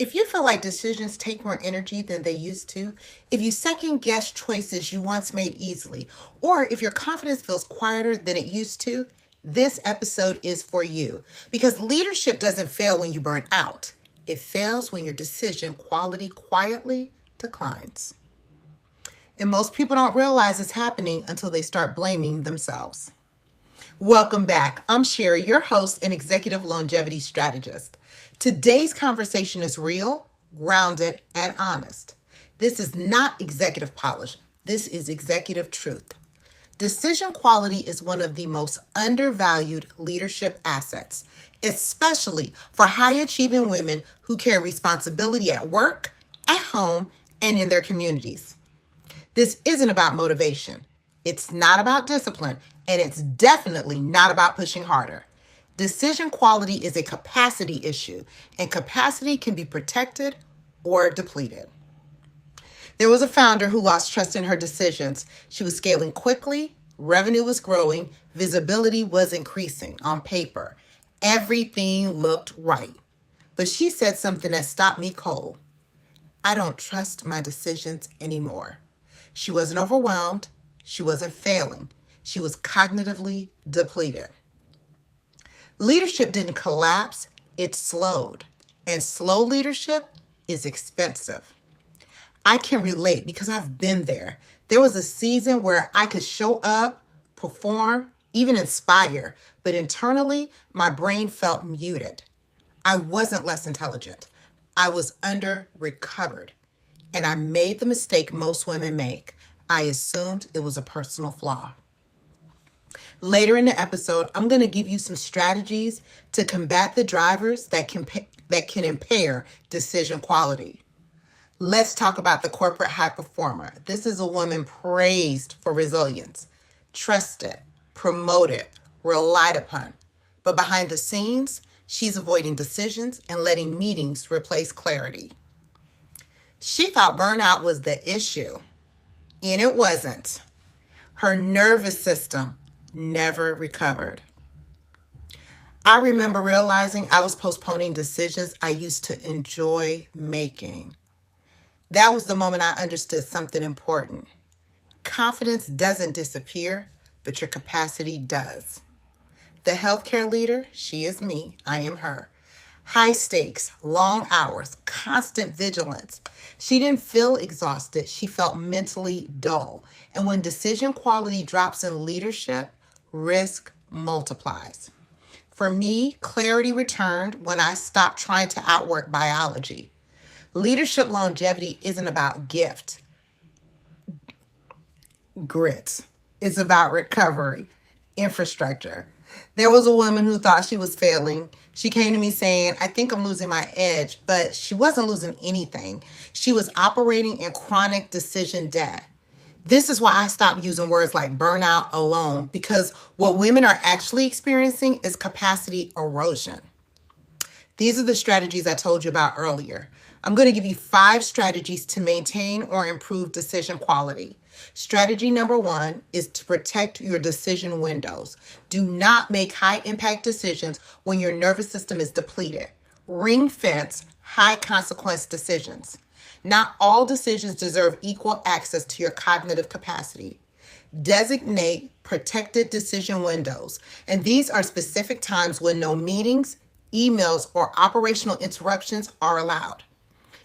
If you feel like decisions take more energy than they used to, if you second guess choices you once made easily, or if your confidence feels quieter than it used to, this episode is for you. Because leadership doesn't fail when you burn out, it fails when your decision quality quietly declines. And most people don't realize it's happening until they start blaming themselves. Welcome back. I'm Sherrie, your host and executive longevity strategist. Today's conversation is real, grounded, and honest. This is not executive polish. This is executive truth. Decision quality is one of the most undervalued leadership assets, especially for high achieving women who carry responsibility at work, at home, and in their communities. This isn't about motivation. It's not about discipline, and it's definitely not about pushing harder. Decision quality is a capacity issue, and capacity can be protected or depleted. There was a founder who lost trust in her decisions. She was scaling quickly, revenue was growing, visibility was increasing on paper. Everything looked right. But she said something that stopped me cold. I don't trust my decisions anymore. She wasn't overwhelmed. She wasn't failing. She was cognitively depleted. Leadership didn't collapse, it slowed. And slow leadership is expensive. I can relate because I've been there. There was a season where I could show up, perform, even inspire, but internally, my brain felt muted. I wasn't less intelligent. I was under recovered. And I made the mistake most women make. I assumed it was a personal flaw. Later in the episode, I'm going to give you some strategies to combat the drivers that can impair decision quality. Let's talk about the corporate high performer. This is a woman praised for resilience, trusted, promoted, relied upon. But behind the scenes, she's avoiding decisions and letting meetings replace clarity. She thought burnout was the issue, and it wasn't. Her nervous system never recovered. I remember realizing I was postponing decisions I used to enjoy making. That was the moment I understood something important. Confidence doesn't disappear, but your capacity does. The healthcare leader, she is me, I am her. High stakes, long hours, constant vigilance. She didn't feel exhausted, she felt mentally dull. And when decision quality drops in leadership, risk multiplies. For me, clarity returned when I stopped trying to outwork biology. Leadership longevity isn't about grit. It's about recovery, infrastructure. There was a woman who thought she was failing. She came to me saying, I think I'm losing my edge, but she wasn't losing anything. She was operating in chronic decision debt. This is why I stopped using words like burnout alone, because what women are actually experiencing is capacity erosion. These are the strategies I told you about earlier. I'm going to give you 5 strategies to maintain or improve decision quality. Strategy number 1 is to protect your decision windows. Do not make high impact decisions when your nervous system is depleted. Ring fence high consequence decisions. Not all decisions deserve equal access to your cognitive capacity. Designate protected decision windows, and these are specific times when no meetings, emails, or operational interruptions are allowed.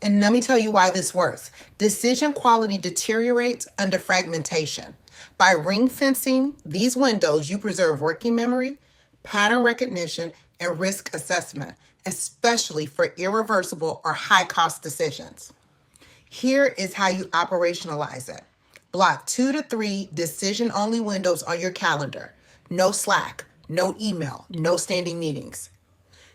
And let me tell you why this works. Decision quality deteriorates under fragmentation. By ring fencing these windows, you preserve working memory, pattern recognition, and risk assessment, especially for irreversible or high cost decisions. Here is how you operationalize it. Block 2 to 3 decision only windows on your calendar. No Slack, no email, no standing meetings.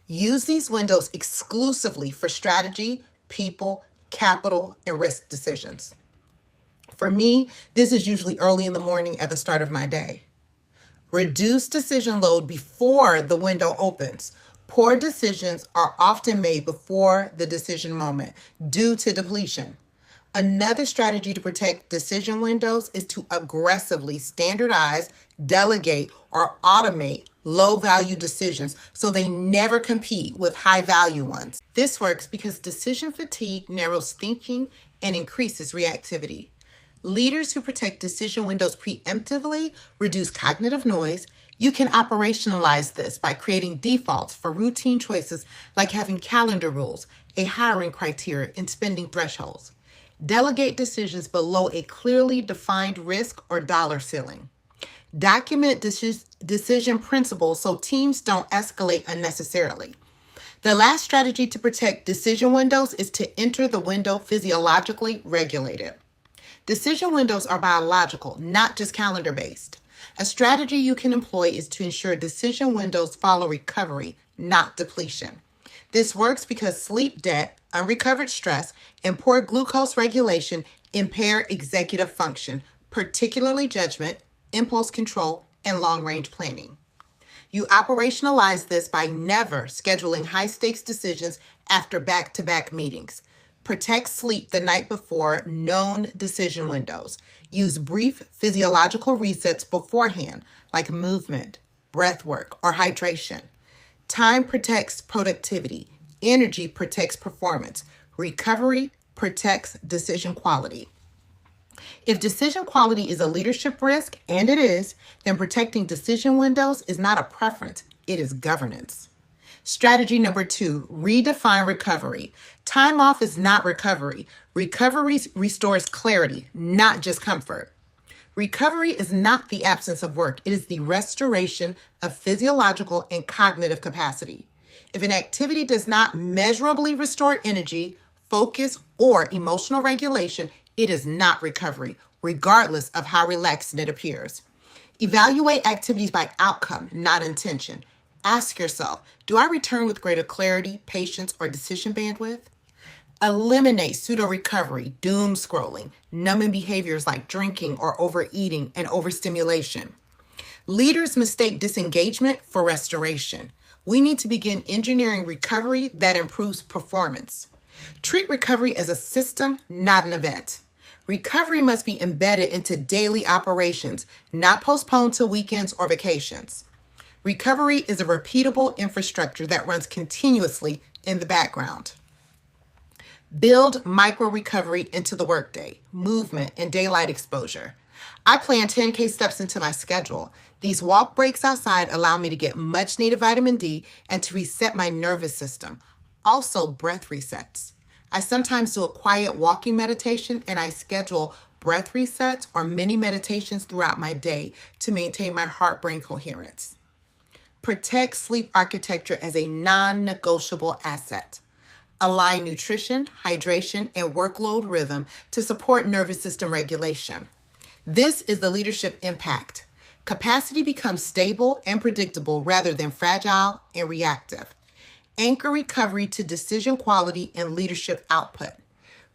Use these windows exclusively for strategy, people, capital, and risk decisions. For me, this is usually early in the morning at the start of my day. Reduce decision load before the window opens. Poor decisions are often made before the decision moment due to depletion. Another strategy to protect decision windows is to aggressively standardize, delegate, or automate low value decisions so they never compete with high value ones. This works because decision fatigue narrows thinking and increases reactivity. Leaders who protect decision windows preemptively reduce cognitive noise. You can operationalize this by creating defaults for routine choices like having calendar rules, a hiring criteria, and spending thresholds. Delegate decisions below a clearly defined risk or dollar ceiling. Document decision principles so teams don't escalate unnecessarily. The last strategy to protect decision windows is to enter the window physiologically regulated. Decision windows are biological, not just calendar based. A strategy you can employ is to ensure decision windows follow recovery, not depletion. This works because sleep debt, unrecovered stress, and poor glucose regulation impair executive function, particularly judgment, impulse control, and long-range planning. You operationalize this by never scheduling high-stakes decisions after back-to-back meetings. Protect sleep the night before known decision windows. Use brief physiological resets beforehand, like movement, breath work, or hydration. Time protects productivity. Energy protects performance. Recovery protects decision quality. If decision quality is a leadership risk, and it is, then protecting decision windows is not a preference, it is governance. Strategy number 2, redefine recovery. Time off is not recovery. Recovery restores clarity, not just comfort. Recovery is not the absence of work. It is the restoration of physiological and cognitive capacity. If an activity does not measurably restore energy, focus, or emotional regulation, it is not recovery, regardless of how relaxed it appears. Evaluate activities by outcome, not intention. Ask yourself, do I return with greater clarity, patience, or decision bandwidth? Eliminate pseudo-recovery, doom scrolling, numbing behaviors like drinking or overeating and overstimulation. Leaders mistake disengagement for restoration. We need to begin engineering recovery that improves performance. Treat recovery as a system, not an event. Recovery must be embedded into daily operations, not postponed to weekends or vacations. Recovery is a repeatable infrastructure that runs continuously in the background. Build micro recovery into the workday, movement, and daylight exposure. I plan 10K steps into my schedule. These walk breaks outside allow me to get much needed vitamin D and to reset my nervous system. Also, breath resets. I sometimes do a quiet walking meditation and I schedule breath resets or mini meditations throughout my day to maintain my heart-brain coherence. Protect sleep architecture as a non-negotiable asset. Align nutrition, hydration, and workload rhythm to support nervous system regulation. This is the leadership impact. Capacity becomes stable and predictable rather than fragile and reactive. Anchor recovery to decision quality and leadership output.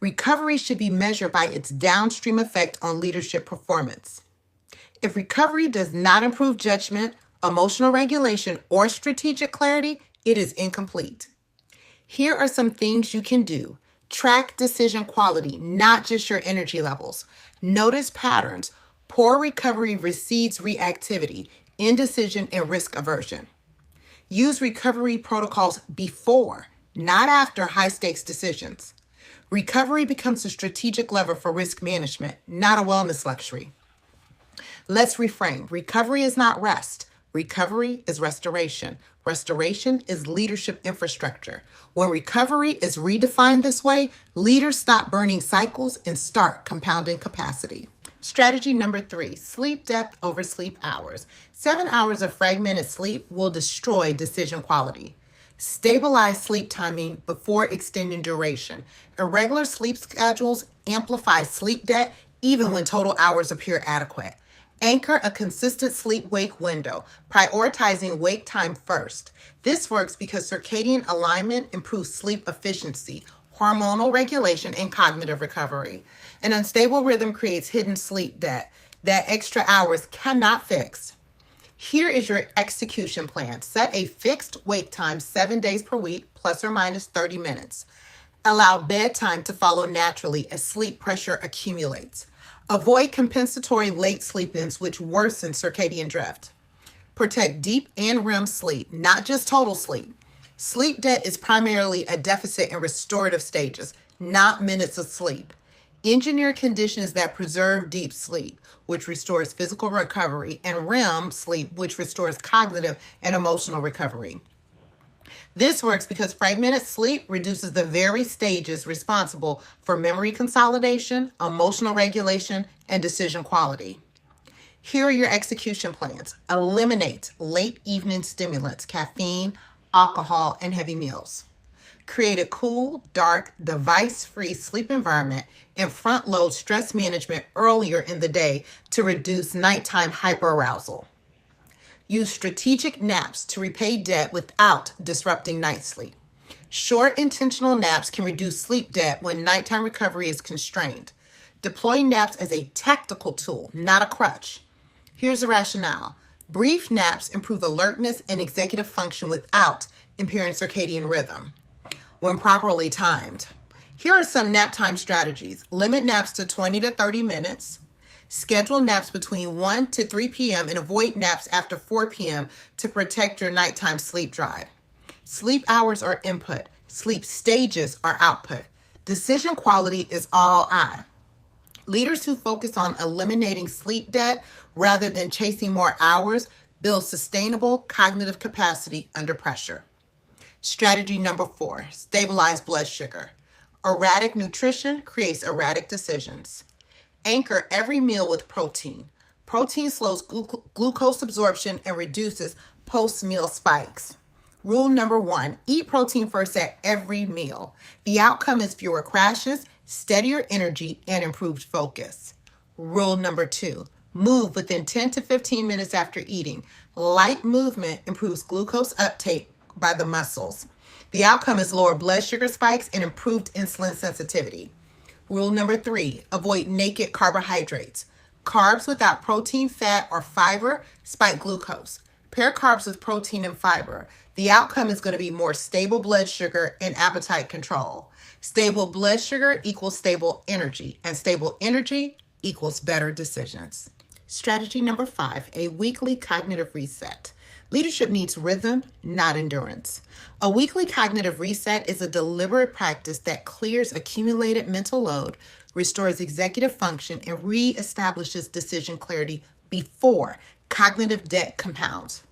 Recovery should be measured by its downstream effect on leadership performance. If recovery does not improve judgment, emotional regulation, or strategic clarity, it is incomplete. Here are some things you can do. Track decision quality, not just your energy levels. Notice patterns. Poor recovery precedes reactivity, indecision, and risk aversion. Use recovery protocols before, not after high-stakes decisions. Recovery becomes a strategic lever for risk management, not a wellness luxury. Let's reframe. Recovery is not rest. Recovery is restoration. Restoration is leadership infrastructure. When recovery is redefined this way, leaders stop burning cycles and start compounding capacity. Strategy number 3, sleep depth over sleep hours. 7 hours of fragmented sleep will destroy decision quality. Stabilize sleep timing before extending duration. Irregular sleep schedules amplify sleep debt even when total hours appear adequate. Anchor a consistent sleep-wake window, prioritizing wake time first. This works because circadian alignment improves sleep efficiency, hormonal regulation, and cognitive recovery. An unstable rhythm creates hidden sleep debt that extra hours cannot fix. Here is your execution plan. Set a fixed wake time 7 days per week, plus or minus 30 minutes. Allow bedtime to follow naturally as sleep pressure accumulates. Avoid compensatory late sleep-ins, which worsen circadian drift. Protect deep and REM sleep, not just total sleep. Sleep debt is primarily a deficit in restorative stages, not minutes of sleep. Engineer conditions that preserve deep sleep, which restores physical recovery, and REM sleep, which restores cognitive and emotional recovery. This works because fragmented sleep reduces the very stages responsible for memory consolidation, emotional regulation, and decision quality. Here are your execution plans. Eliminate late evening stimulants, caffeine, alcohol, and heavy meals. Create a cool, dark, device-free sleep environment and front-load stress management earlier in the day to reduce nighttime hyperarousal. Use strategic naps to repay debt without disrupting night sleep. Short intentional naps can reduce sleep debt when nighttime recovery is constrained. Deploy naps as a tactical tool, not a crutch. Here's the rationale. Brief naps improve alertness and executive function without impairing circadian rhythm when properly timed. Here are some nap time strategies. Limit naps to 20 to 30 minutes. Schedule naps between 1 to 3 p.m. and avoid naps after 4 p.m. to protect your nighttime sleep drive. Sleep hours are input. Sleep stages are output. Decision quality is all I. Leaders who focus on eliminating sleep debt rather than chasing more hours build sustainable cognitive capacity under pressure. Strategy number 4, stabilize blood sugar. Erratic nutrition creates erratic decisions. Anchor every meal with protein. Protein slows glucose absorption and reduces post-meal spikes. Rule number 1, eat protein first at every meal. The outcome is fewer crashes, steadier energy, and improved focus. Rule number 2, move within 10 to 15 minutes after eating. Light movement improves glucose uptake by the muscles. The outcome is lower blood sugar spikes and improved insulin sensitivity. Rule number 3, avoid naked carbohydrates. Carbs without protein, fat, or fiber spike glucose. Pair carbs with protein and fiber. The outcome is going to be more stable blood sugar and appetite control. Stable blood sugar equals stable energy, and stable energy equals better decisions. Strategy number 5, a weekly cognitive reset. Leadership needs rhythm, not endurance. A weekly cognitive reset is a deliberate practice that clears accumulated mental load, restores executive function, and reestablishes decision clarity before cognitive debt compounds.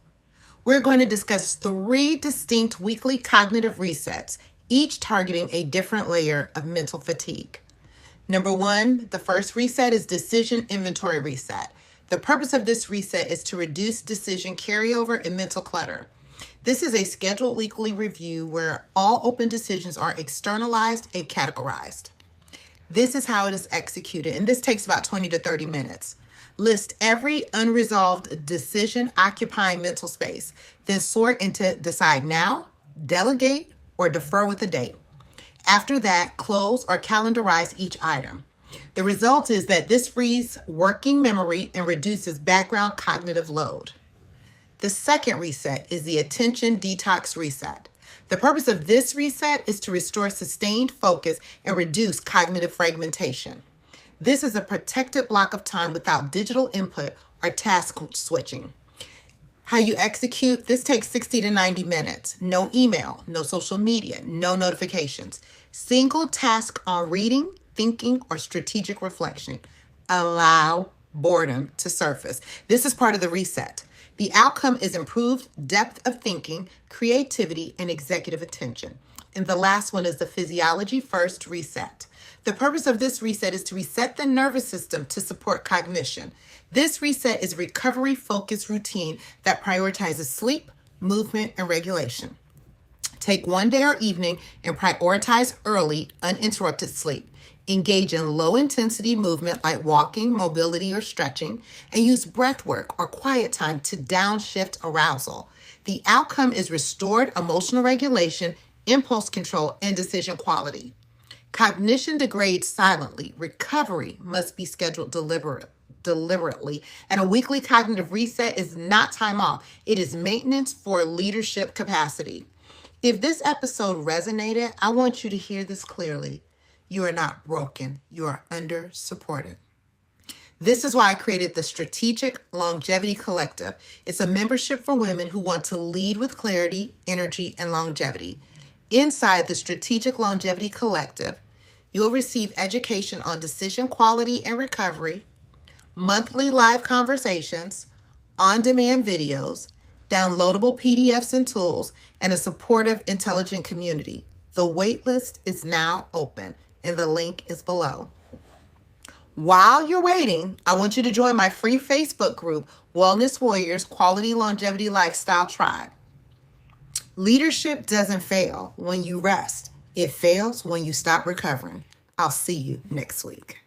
We're going to discuss 3 distinct weekly cognitive resets, each targeting a different layer of mental fatigue. Number 1, the first reset is decision inventory reset. The purpose of this reset is to reduce decision carryover and mental clutter. This is a scheduled weekly review where all open decisions are externalized and categorized. This is how it is executed, and this takes about 20 to 30 minutes. List every unresolved decision occupying mental space, then sort into decide now, delegate, or defer with a date. After that, close or calendarize each item. The result is that this frees working memory and reduces background cognitive load. The second reset is the attention detox reset. The purpose of this reset is to restore sustained focus and reduce cognitive fragmentation. This is a protected block of time without digital input or task switching. How you execute, this takes 60 to 90 minutes. No email, no social media, no notifications. Single task on reading, thinking, or strategic reflection. Allow boredom to surface. This is part of the reset. The outcome is improved depth of thinking, creativity, and executive attention. And the last one is the physiology first reset. The purpose of this reset is to reset the nervous system to support cognition. This reset is a recovery-focused routine that prioritizes sleep, movement, and regulation. Take one day or evening and prioritize early, uninterrupted sleep. Engage in low-intensity movement like walking, mobility, or stretching, and use breath work or quiet time to downshift arousal. The outcome is restored emotional regulation, impulse control, and decision quality. Cognition degrades silently. Recovery must be scheduled deliberately, and a weekly cognitive reset is not time off. It is maintenance for leadership capacity. If this episode resonated, I want you to hear this clearly. You are not broken. You are under supported. This is why I created the Strategic Longevity Collective. It's a membership for women who want to lead with clarity, energy, and longevity. Inside the Strategic Longevity Collective, you'll receive education on decision quality and recovery, monthly live conversations, on-demand videos, downloadable PDFs and tools, and a supportive, intelligent community. The waitlist is now open, and the link is below. While you're waiting, I want you to join my free Facebook group, Wellness Warriors Quality Longevity Lifestyle Tribe. Leadership doesn't fail when you rest. It fails when you stop recovering. I'll see you next week.